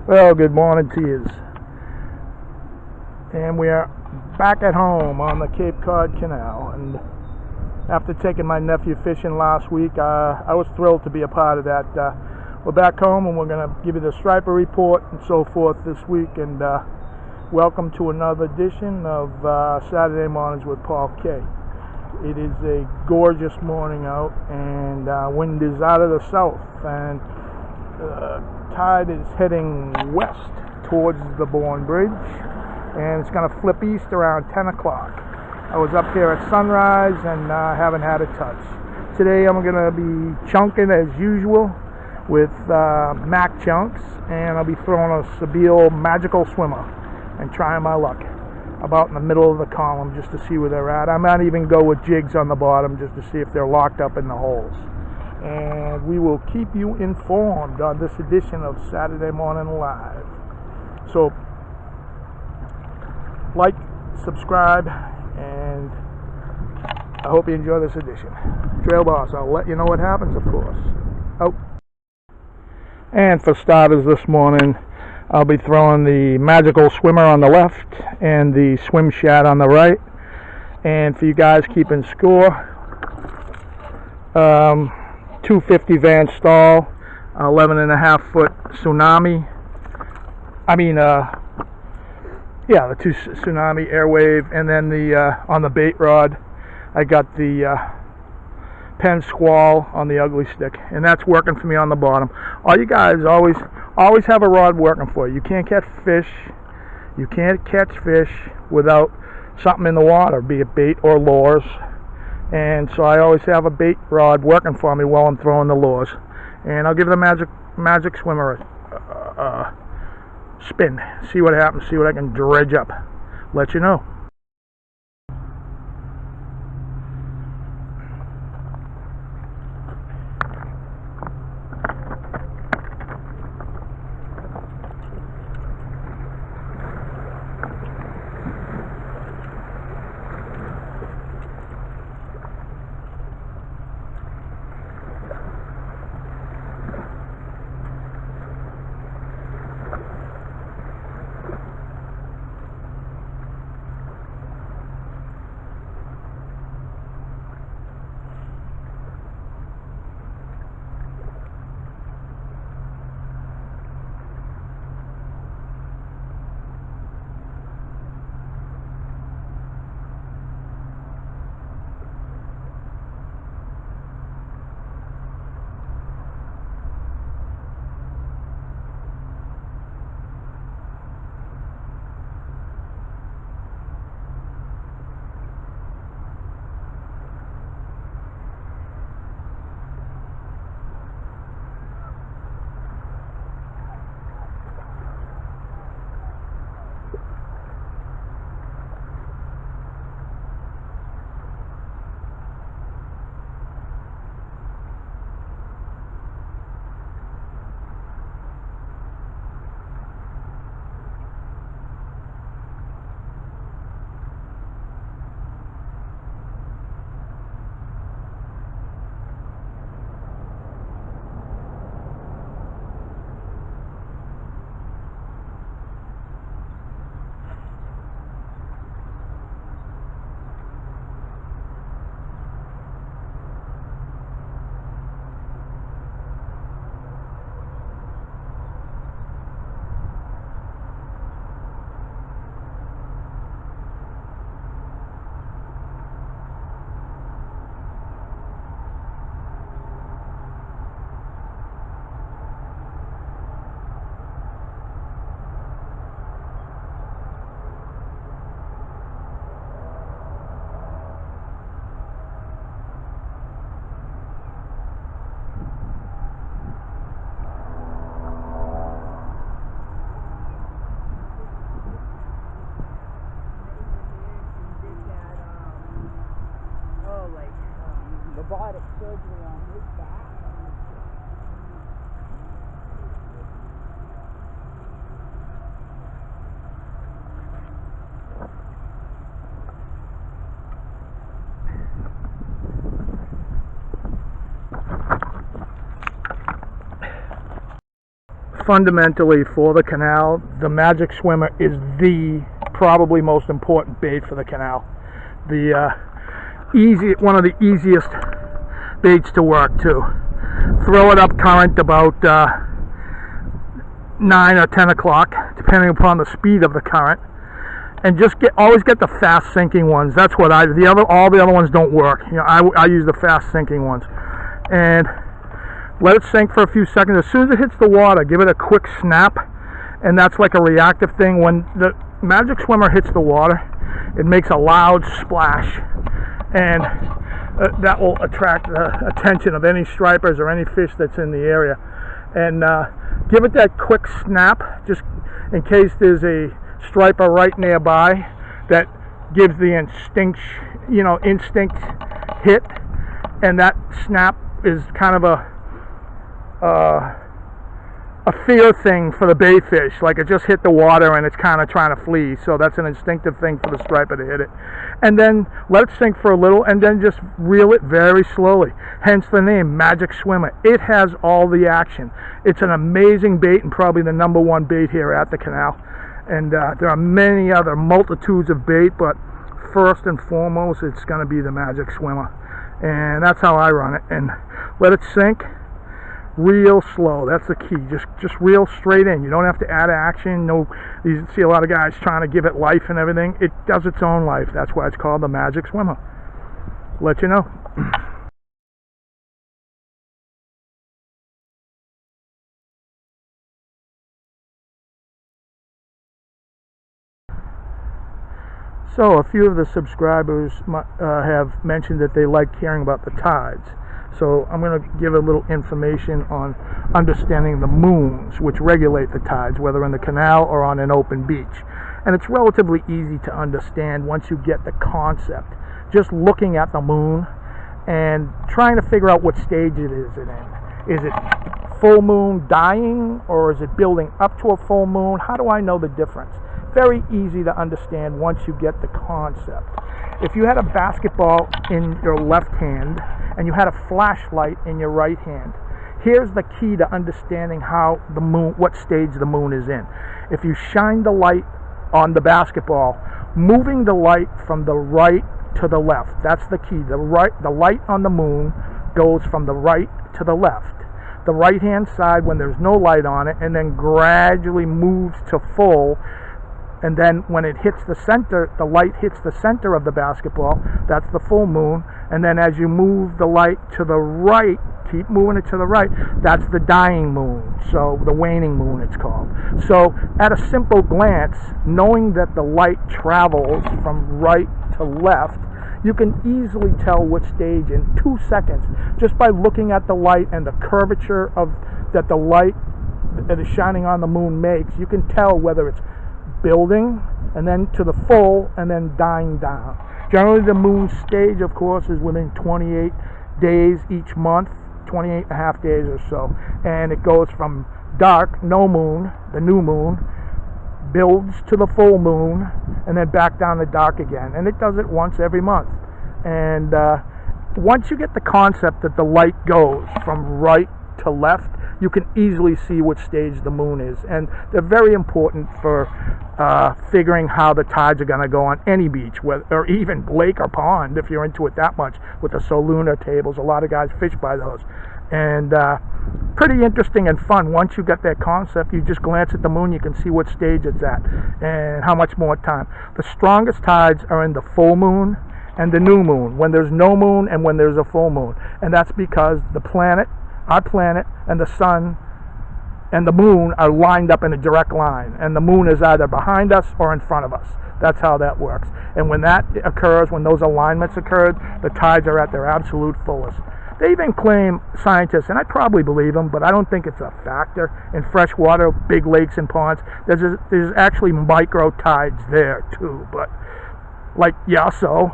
Well, good morning to you. And we are back at home on the Cape Cod Canal. And after taking my nephew fishing last week, I was thrilled to be a part of that. We're back home and we're going to give you the striper report and so forth this week. And welcome to another edition of Saturday Mornings with Paul K. It is a gorgeous morning out, and wind is out of the south, and tide is heading west towards the Bourne Bridge, and it's going to flip east around 10 o'clock. I was up here at sunrise and haven't had a touch. Today I'm going to be chunking as usual with Mac chunks, and I'll be throwing a Sebile Magical Swimmer and trying my luck about in the middle of the column just to see where they're at. I might even go with jigs on the bottom just to see if they're locked up in the holes. And we will keep you informed on this edition of Saturday Morning Live. So, like, subscribe, and I hope you enjoy this edition. Trail Boss, I'll let you know what happens, of course. Oh. And for starters this morning, I'll be throwing the Magical Swimmer on the left and the Swim Shad on the right. And for you guys keeping score, 250 Van Staal, 11.5 foot Tsunami. The two Tsunami Airwave, and then the on the bait rod, I got the Penn Squall on the ugly stick, and that's working for me on the bottom. All you guys always have a rod working for you. You can't catch fish. You can't catch fish without something in the water, be it bait or lures. And so I always have a bait rod working for me while I'm throwing the lures. And I'll give the Magic Swimmer a spin. See what happens. See what I can dredge up. Let you know. Robotic surgery on his back. fundamentally for the canal, the Magic Swimmer is the probably most important bait for the canal. The one of the easiest baits to work too. Throw it up current about 9 or 10 o'clock, depending upon the speed of the current, and just always get the fast sinking ones. That's what all the other ones don't work. You know, I use the fast sinking ones, and let it sink for a few seconds. As soon as it hits the water, give it a quick snap, and that's like a reactive thing. When the Magic Swimmer hits the water, it makes a loud splash, and that will attract the attention of any stripers or any fish that's in the area. And give it that quick snap, just in case there's a striper right nearby that gives the instinct hit, and that snap is kind of a fear thing for the bait fish, like it just hit the water and it's kind of trying to flee. So that's an instinctive thing for the striper to hit it, and then let it sink for a little, and then just reel it very slowly. Hence the name Magic Swimmer. It has all the action. It's an amazing bait, and probably the #1 bait here at the canal. And there are many other multitudes of bait, but first and foremost, it's going to be the Magic Swimmer, and that's how I run it. And let it sink real slow. That's the key. Just reel straight in. You don't have to add action. No, you see a lot of guys trying to give it life and everything. It does its own life. That's why it's called the Magic Swimmer. Let you know. So a few of the subscribers have mentioned that they like hearing about the tides. So I'm going to give a little information on understanding the moons, which regulate the tides, whether in the canal or on an open beach. And it's relatively easy to understand once you get the concept. Just looking at the moon and trying to figure out what stage it is in. Is it full moon dying, or is it building up to a full moon? How do I know the difference? Very easy to understand once you get the concept. If you had a basketball in your left hand and you had a flashlight in your right hand, here's the key to understanding how the moon, what stage the moon is in. If you shine the light on the basketball, moving the light from the right to the left, that's the key. The light on the moon goes from the right to the left. The right hand side when there's no light on it, and then gradually moves to full. And then when it hits the center, the light hits the center of the basketball, that's the full moon. And then as you move the light to the right, keep moving it to the right, that's the dying moon, so the waning moon it's called. So at a simple glance, knowing that the light travels from right to left, you can easily tell which stage in 2 seconds, just by looking at the light and the curvature that the light that is shining on the moon makes. You can tell whether it's building and then to the full and then dying down. Generally the moon stage, of course, is within 28 days each month, 28 and a half days or so, and it goes from dark, no moon, the new moon, builds to the full moon, and then back down to dark again, and it does it once every month. And once you get the concept that the light goes from right to left, you can easily see which stage the moon is, and they're very important for figuring how the tides are going to go on any beach, or even lake or pond if you're into it that much, with the solunar tables. A lot of guys fish by those, and pretty interesting and fun. Once you get that concept, you just glance at the moon, you can see what stage it's at and how much more time. The strongest tides are in the full moon and the new moon, when there's no moon and when there's a full moon, and that's because the planet, our planet, and the sun and the moon are lined up in a direct line, and the moon is either behind us or in front of us. That's how that works. And when that occurs, when those alignments occur, the tides are at their absolute fullest. They even claim, scientists, and I probably believe them, but I don't think it's a factor, in freshwater, big lakes and ponds, there's actually micro tides there too. But like, yeah, so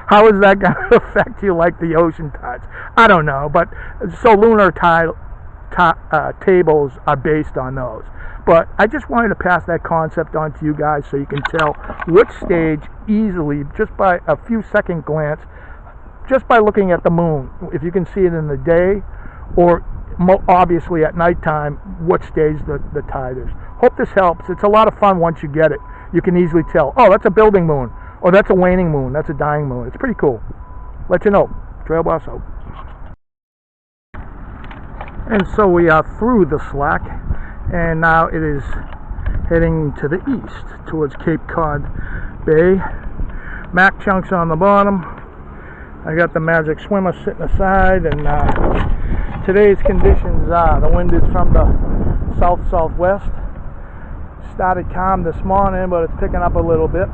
how is that going to affect you like the ocean tides? I don't know, but so lunar tables are based on those. But I just wanted to pass that concept on to you guys so you can tell which stage easily, just by a few second glance, just by looking at the moon. If you can see it in the day, or obviously at nighttime what stays the tithers. Hope this helps. It's a lot of fun once you get it. You can easily tell, oh, that's a building moon, or that's a waning moon, that's a dying moon. It's pretty cool. Let you know. Trail Boss out. And so we are through the slack, and now it is heading to the east towards Cape Cod Bay. Mac chunks on the bottom. I got the Magic Swimmer sitting aside, and today's conditions are the wind is from the south-southwest. Started calm this morning, but it's picking up a little bit.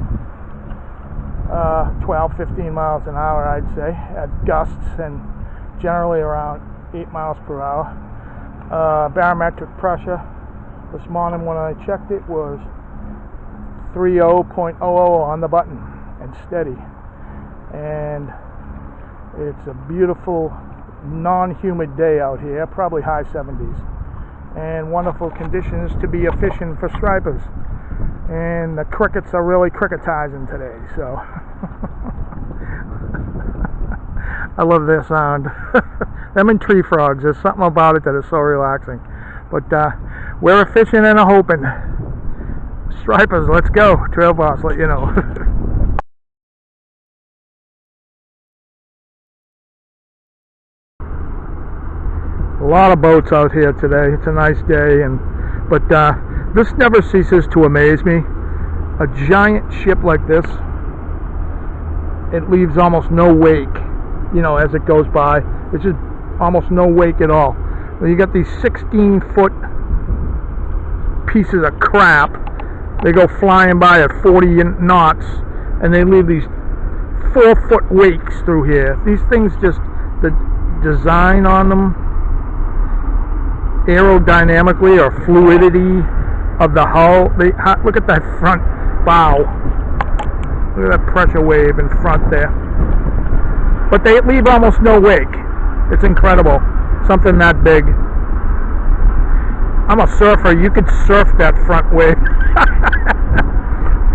12-15 miles an hour, I'd say, at gusts, and generally around 8 miles per hour. Barometric pressure this morning when I checked it was 30.00 on the button and steady. And it's a beautiful non-humid day out here, probably high 70s, and wonderful conditions to be fishing for stripers. And the crickets are really cricketizing today, so I love their sound. Them and tree frogs, there's something about it that is so relaxing. But we're fishing and hoping. Stripers, let's go. Trail Boss, let you know. A lot of boats out here today. It's a nice day, but this never ceases to amaze me. A giant ship like this, it leaves almost no wake, as it goes by. It's just almost no wake at all. You got these 16-foot pieces of crap. They go flying by at 40 knots, and they leave these 4-foot wakes through here. These things, just the design on them, aerodynamically or fluidity of the hull. Look at that front bow. Look at that pressure wave in front there. But they leave almost no wake. It's incredible. Something that big. I'm a surfer. You could surf that front wave.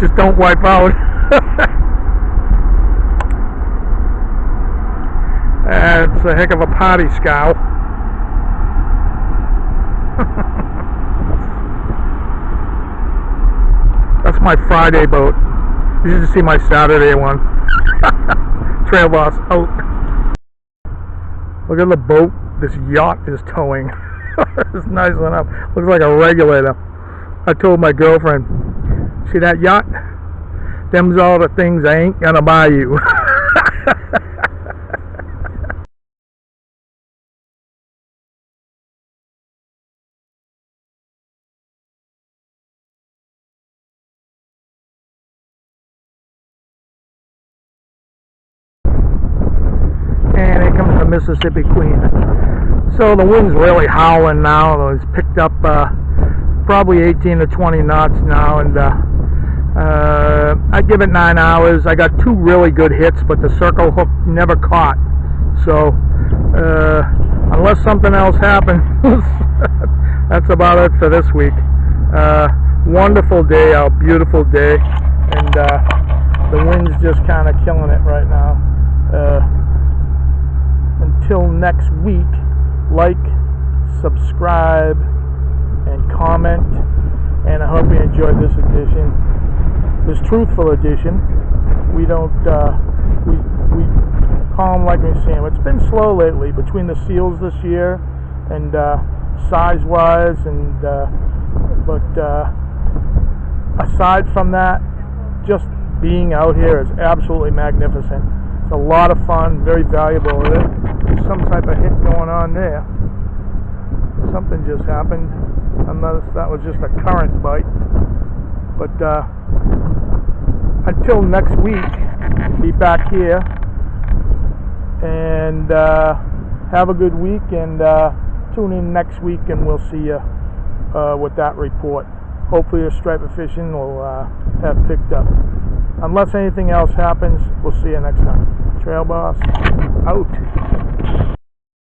Just don't wipe out. It's a heck of a party scow. That's my Friday boat. You should see my Saturday one. Trail Boss out. Look at the boat this yacht is towing. It's nice enough. Looks like a regulator. I told my girlfriend, see that yacht? Them's all the things I ain't gonna buy you. And here comes the Mississippi Queen. So the wind's really howling now. It's picked up probably 18 to 20 knots now, and I give it 9 hours. I got 2 really good hits, but the circle hook never caught. So unless something else happens, that's about it for this week. Wonderful day out, beautiful day, and the wind's just kind of killing it right now. Until next week, like, subscribe, and comment, and I hope you enjoyed this edition, this truthful edition. We don't we call them like we see them. It's been slow lately between the seals this year and size wise, and but aside from that, just being out here is absolutely magnificent. It's a lot of fun, very valuable. There's some type of hit going on there. Something just happened. Unless that was just a current bite. But until next week, be back here. And have a good week. And tune in next week and we'll see you with that report. Hopefully the striper fishing will have picked up. Unless anything else happens, we'll see you next time. Trail Boss, out.